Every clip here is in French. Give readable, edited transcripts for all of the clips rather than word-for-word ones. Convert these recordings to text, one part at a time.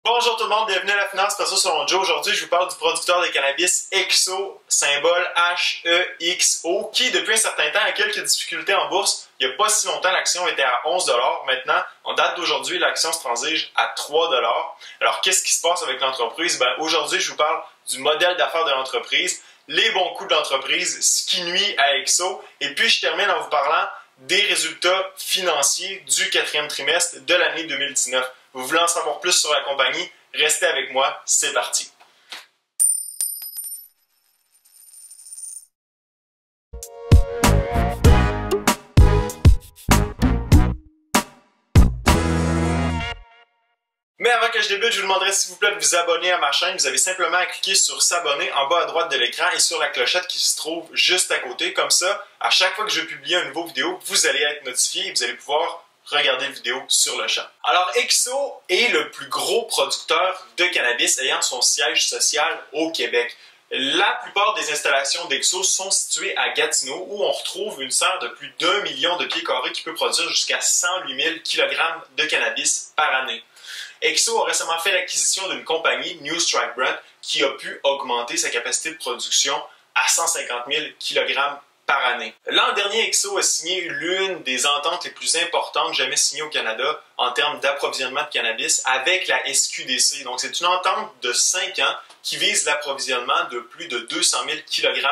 Bonjour tout le monde, bienvenue à la Finance Perso selon Joe. Aujourd'hui, je vous parle du producteur de cannabis HEXO, symbole HEXO, qui depuis un certain temps a quelques difficultés en bourse. Il n'y a pas si longtemps, l'action était à 11 $. Maintenant, en date d'aujourd'hui, l'action se transige à 3 $. Alors, qu'est-ce qui se passe avec l'entreprise? Aujourd'hui, je vous parle du modèle d'affaires de l'entreprise, les bons coups de l'entreprise, ce qui nuit à HEXO. Et puis, je termine en vous parlant des résultats financiers du quatrième trimestre de l'année 2019. Vous voulez en savoir plus sur la compagnie? Restez avec moi, c'est parti! Mais avant que je débute, je vous demanderai s'il vous plaît de vous abonner à ma chaîne. Vous avez simplement à cliquer sur s'abonner en bas à droite de l'écran et sur la clochette qui se trouve juste à côté. Comme ça, à chaque fois que je vais publier une nouvelle vidéo, vous allez être notifié et vous allez pouvoir regarder la vidéo sur le champ. Alors, HEXO est le plus gros producteur de cannabis ayant son siège social au Québec. La plupart des installations d'HEXO sont situées à Gatineau où on retrouve une serre de plus d'1 million de pieds carrés qui peut produire jusqu'à 108 000 kg de cannabis par année. HEXO a récemment fait l'acquisition d'une compagnie, New Strike Brand, qui a pu augmenter sa capacité de production à 150 000 kg par année. L'an dernier, HEXO a signé l'une des ententes les plus importantes jamais signées au Canada en termes d'approvisionnement de cannabis avec la SQDC. Donc, c'est une entente de 5 ans qui vise l'approvisionnement de plus de 200 000 kg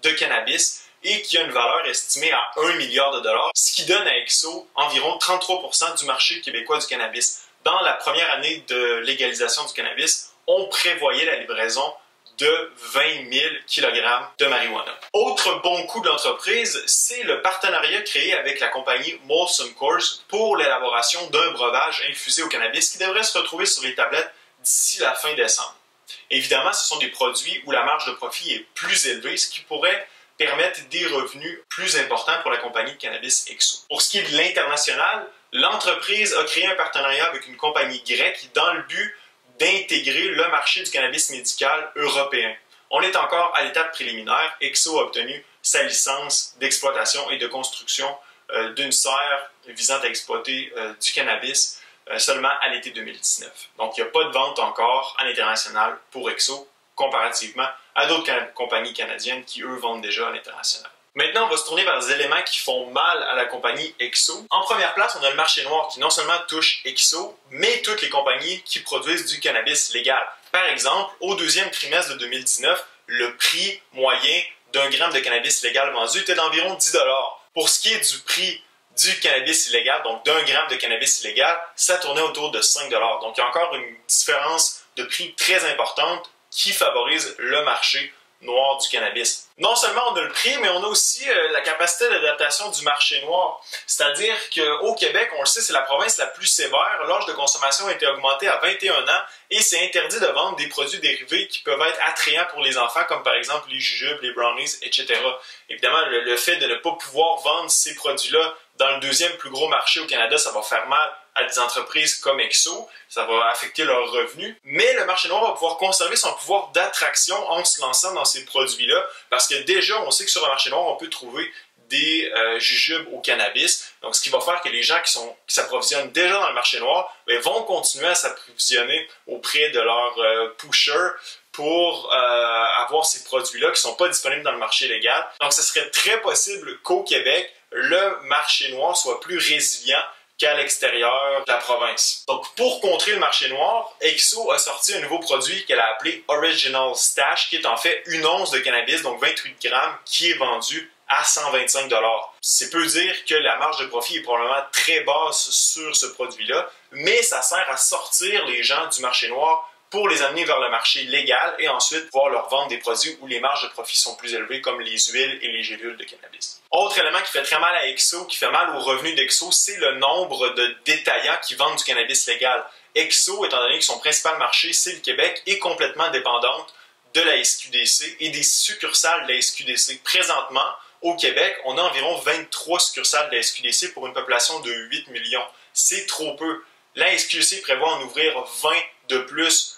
de cannabis et qui a une valeur estimée à 1 milliard de dollars, ce qui donne à HEXO environ 33 % du marché québécois du cannabis. Dans la première année de légalisation du cannabis, on prévoyait la livraison de 20 000 kg de marijuana. Autre bon coup de l'entreprise, c'est le partenariat créé avec la compagnie Molson Coors pour l'élaboration d'un breuvage infusé au cannabis qui devrait se retrouver sur les tablettes d'ici la fin décembre. Évidemment, ce sont des produits où la marge de profit est plus élevée, ce qui pourrait permettre des revenus plus importants pour la compagnie de cannabis HEXO. Pour ce qui est de l'international, l'entreprise a créé un partenariat avec une compagnie grecque dans le but d'intégrer le marché du cannabis médical européen. On est encore à l'étape préliminaire. HEXO a obtenu sa licence d'exploitation et de construction d'une serre visant à exploiter du cannabis seulement à l'été 2019. Donc, il n'y a pas de vente encore à l'international pour HEXO, comparativement à d'autres compagnies canadiennes qui, eux, vendent déjà à l'international. Maintenant, on va se tourner vers les éléments qui font mal à la compagnie HEXO. En première place, on a le marché noir qui non seulement touche HEXO, mais toutes les compagnies qui produisent du cannabis légal. Par exemple, au deuxième trimestre de 2019, le prix moyen d'un gramme de cannabis légal vendu était d'environ 10 $. Pour ce qui est du prix du cannabis illégal, donc d'un gramme de cannabis illégal, ça tournait autour de 5 $. Donc, il y a encore une différence de prix très importante qui favorise le marché noir du cannabis. Non seulement on a le prix, mais on a aussi la capacité d'adaptation du marché noir. C'est-à-dire qu'au Québec, on le sait, c'est la province la plus sévère. L'âge de consommation a été augmenté à 21 ans et c'est interdit de vendre des produits dérivés qui peuvent être attrayants pour les enfants, comme par exemple les jujubes, les brownies, etc. Évidemment, le fait de ne pas pouvoir vendre ces produits-là dans le deuxième plus gros marché au Canada, ça va faire mal à des entreprises comme HEXO, ça va affecter leurs revenus, mais le marché noir va pouvoir conserver son pouvoir d'attraction en se lançant dans ces produits-là, parce que déjà, on sait que sur le marché noir, on peut trouver des jujubes au cannabis, donc ce qui va faire que les gens qui s'approvisionnent déjà dans le marché noir vont continuer à s'approvisionner auprès de leurs pushers pour avoir ces produits-là qui ne sont pas disponibles dans le marché légal. Donc, ce serait très possible qu'au Québec, le marché noir soit plus résilient qu'à l'extérieur de la province. Donc, pour contrer le marché noir, HEXO a sorti un nouveau produit qu'elle a appelé Original Stash, qui est en fait une once de cannabis, donc 28 grammes, qui est vendu à 125 $. C'est peu dire que la marge de profit est probablement très basse sur ce produit-là, mais ça sert à sortir les gens du marché noir pour les amener vers le marché légal et ensuite pouvoir leur vendre des produits où les marges de profit sont plus élevées, comme les huiles et les gélules de cannabis. Autre élément qui fait très mal à HEXO, qui fait mal aux revenus d'HEXO, c'est le nombre de détaillants qui vendent du cannabis légal. HEXO, étant donné que son principal marché, c'est le Québec, est complètement dépendante de la SQDC et des succursales de la SQDC. Présentement, au Québec, on a environ 23 succursales de la SQDC pour une population de 8 millions. C'est trop peu. La SQDC prévoit en ouvrir 20 de plus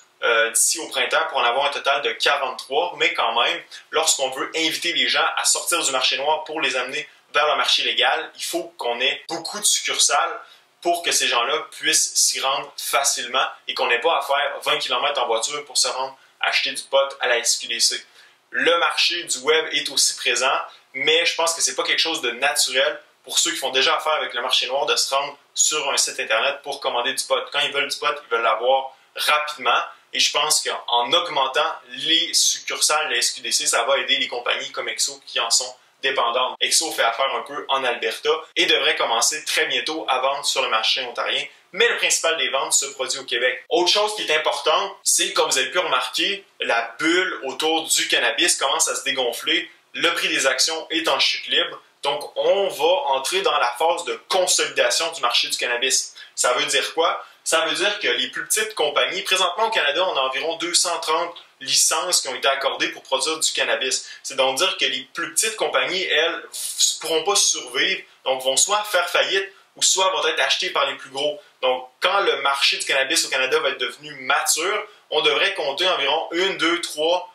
d'ici au printemps pour en avoir un total de 43, mais quand même, lorsqu'on veut inviter les gens à sortir du marché noir pour les amener vers le marché légal, il faut qu'on ait beaucoup de succursales pour que ces gens-là puissent s'y rendre facilement et qu'on n'ait pas à faire 20 km en voiture pour se rendre acheter du pot à la SQDC. Le marché du web est aussi présent, mais je pense que c'est pas quelque chose de naturel pour ceux qui font déjà affaire avec le marché noir de se rendre sur un site internet pour commander du pot. Quand ils veulent du pot, ils veulent l'avoir rapidement. Et je pense qu'en augmentant les succursales de la SQDC, ça va aider les compagnies comme Exo qui en sont dépendantes. Exo fait affaire un peu en Alberta et devrait commencer très bientôt à vendre sur le marché ontarien. Mais le principal des ventes se produit au Québec. Autre chose qui est importante, c'est comme vous avez pu remarquer, la bulle autour du cannabis commence à se dégonfler. Le prix des actions est en chute libre. Donc, on va entrer dans la phase de consolidation du marché du cannabis. Ça veut dire quoi? Ça veut dire que les plus petites compagnies, présentement au Canada, on a environ 230 licences qui ont été accordées pour produire du cannabis. C'est donc dire que les plus petites compagnies, elles, ne pourront pas survivre, donc vont soit faire faillite ou soit vont être achetées par les plus gros. Donc, quand le marché du cannabis au Canada va être devenu mature, on devrait compter environ 1, 2, 3,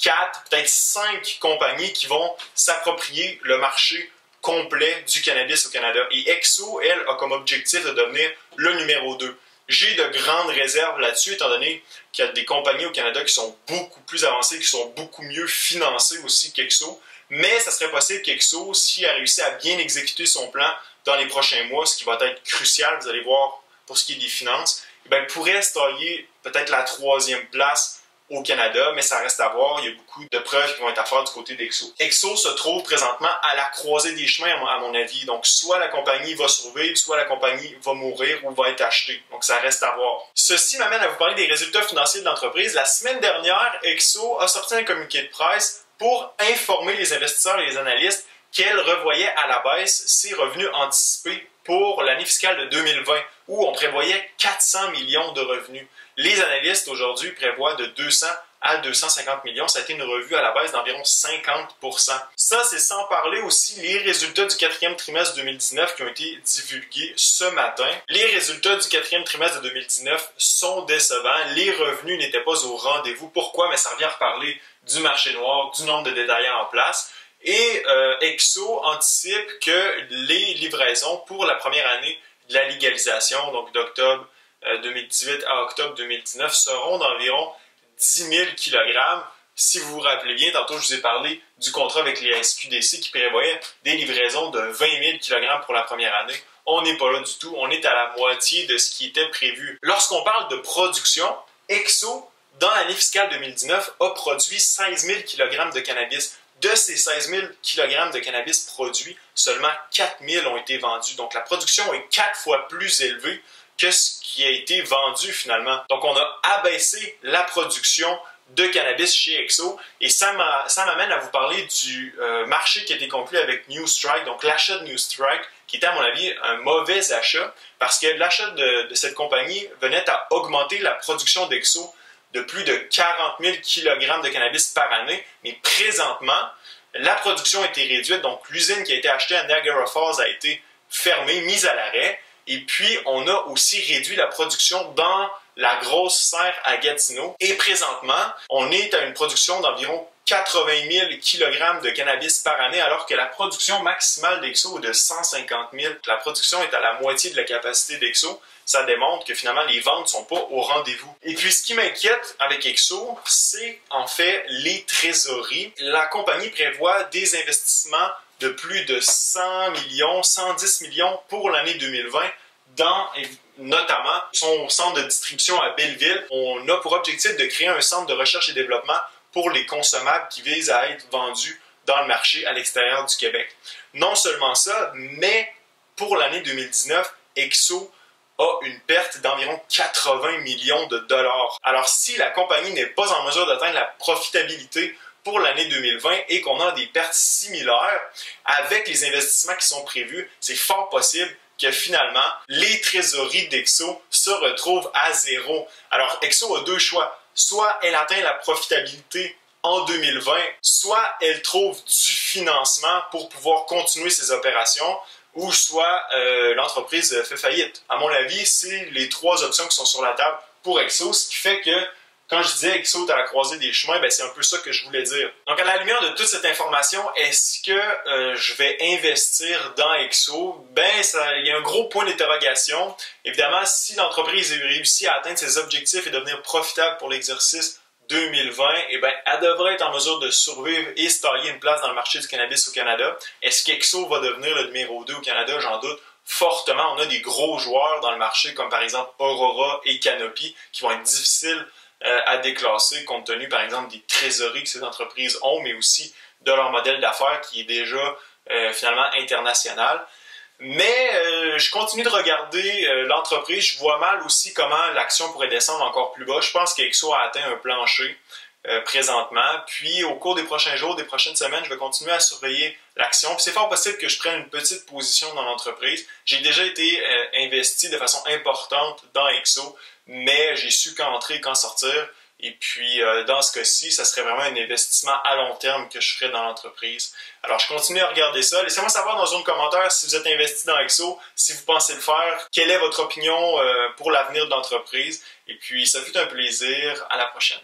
4, peut-être 5 compagnies qui vont s'approprier le marché complet du cannabis au Canada. Et Exo, elle, a comme objectif de devenir le numéro 2. J'ai de grandes réserves là-dessus, étant donné qu'il y a des compagnies au Canada qui sont beaucoup plus avancées, qui sont beaucoup mieux financées aussi qu'Exo. Mais ça serait possible qu'Exo, s'il a réussi à bien exécuter son plan dans les prochains mois, ce qui va être crucial, vous allez voir pour ce qui est des finances, pourrait se tailler peut-être la 3e place au Canada, mais ça reste à voir. Il y a beaucoup de preuves qui vont être à faire du côté d'Exo. Exo se trouve présentement à la croisée des chemins, à mon avis. Donc, soit la compagnie va survivre, soit la compagnie va mourir ou va être achetée. Donc, ça reste à voir. Ceci m'amène à vous parler des résultats financiers de l'entreprise. La semaine dernière, Exo a sorti un communiqué de presse pour informer les investisseurs et les analystes qu'elle revoyait à la baisse ses revenus anticipés pour l'année fiscale de 2020, où on prévoyait 400 millions de revenus. Les analystes aujourd'hui prévoient de 200 à 250 millions. Ça a été une revue à la baisse d'environ 50%. Ça, c'est sans parler aussi les résultats du 4e trimestre 2019 qui ont été divulgués ce matin. Les résultats du 4e trimestre de 2019 sont décevants. Les revenus n'étaient pas au rendez-vous. Pourquoi? Mais ça revient à reparler du marché noir, du nombre de détaillants en place. Et Exo anticipe que les livraisons pour la première année de la légalisation, donc d'octobre 2018 à octobre 2019, seront d'environ 10 000 kg. Si vous vous rappelez bien, tantôt je vous ai parlé du contrat avec les SQDC qui prévoyait des livraisons de 20 000 kg pour la première année. On n'est pas là du tout, on est à la moitié de ce qui était prévu. Lorsqu'on parle de production, Exo, dans l'année fiscale 2019, a produit 16 000 kg de cannabis. De ces 16 000 kg de cannabis produits, seulement 4 000 ont été vendus. Donc la production est 4 fois plus élevée que ce qui a été vendu finalement. Donc on a abaissé la production de cannabis chez Exo et ça m'amène à vous parler du marché qui a été conclu avec New Strike, donc l'achat de New Strike, qui était à mon avis un mauvais achat parce que l'achat de cette compagnie venait à augmenter la production d'Exo de plus de 40 000 kg de cannabis par année, mais présentement, la production a été réduite, donc l'usine qui a été achetée à Niagara Falls a été fermée, mise à l'arrêt, et puis on a aussi réduit la production dans la grosse serre à Gatineau, et présentement, on est à une production d'environ 80 000 kg de cannabis par année, alors que la production maximale d'Exo est de 150 000. La production est à la moitié de la capacité d'Exo. Ça démontre que finalement, les ventes ne sont pas au rendez-vous. Et puis, ce qui m'inquiète avec Exo, c'est en fait les trésoreries. La compagnie prévoit des investissements de plus de 100 millions, 110 millions pour l'année 2020 dans notamment son centre de distribution à Belleville. On a pour objectif de créer un centre de recherche et développement pour les consommables qui visent à être vendus dans le marché à l'extérieur du Québec. Non seulement ça, mais pour l'année 2019, Exo a une perte d'environ 80 millions de dollars. Alors si la compagnie n'est pas en mesure d'atteindre la profitabilité pour l'année 2020 et qu'on a des pertes similaires avec les investissements qui sont prévus, c'est fort possible que finalement, les trésoreries d'Exo se retrouvent à zéro. Alors, Exo a deux choix. Soit elle atteint la profitabilité en 2020, soit elle trouve du financement pour pouvoir continuer ses opérations, ou soit l'entreprise fait faillite. À mon avis, c'est les trois options qui sont sur la table pour Exo, ce qui fait que Quand je disais XO est à la croisée des chemins, ben c'est un peu ça que je voulais dire. Donc à la lumière de toute cette information, est-ce que je vais investir dans XO? Il y a un gros point d'interrogation. Évidemment, si l'entreprise réussit à atteindre ses objectifs et devenir profitable pour l'exercice 2020, elle devrait être en mesure de survivre et se tailler une place dans le marché du cannabis au Canada. Est-ce qu'XO va devenir le numéro 2 au Canada? J'en doute fortement. On a des gros joueurs dans le marché, comme par exemple Aurora et Canopy, qui vont être difficiles à déclasser compte tenu, par exemple, des trésoreries que ces entreprises ont, mais aussi de leur modèle d'affaires qui est déjà finalement international. Mais je continue de regarder l'entreprise. Je vois mal aussi comment l'action pourrait descendre encore plus bas. Je pense qu'XO a atteint un plancher présentement. Puis au cours des prochains jours, des prochaines semaines, je vais continuer à surveiller l'action. Puis c'est fort possible que je prenne une petite position dans l'entreprise. J'ai déjà été investi de façon importante dans XO, mais j'ai su quand entrer et quand sortir. Et puis, dans ce cas-ci, ça serait vraiment un investissement à long terme que je ferais dans l'entreprise. Alors, je continue à regarder ça. Laissez-moi savoir dans la zone de commentaires si vous êtes investi dans XO, si vous pensez le faire, quelle est votre opinion pour l'avenir de l'entreprise. Et puis, ça fut un plaisir. À la prochaine.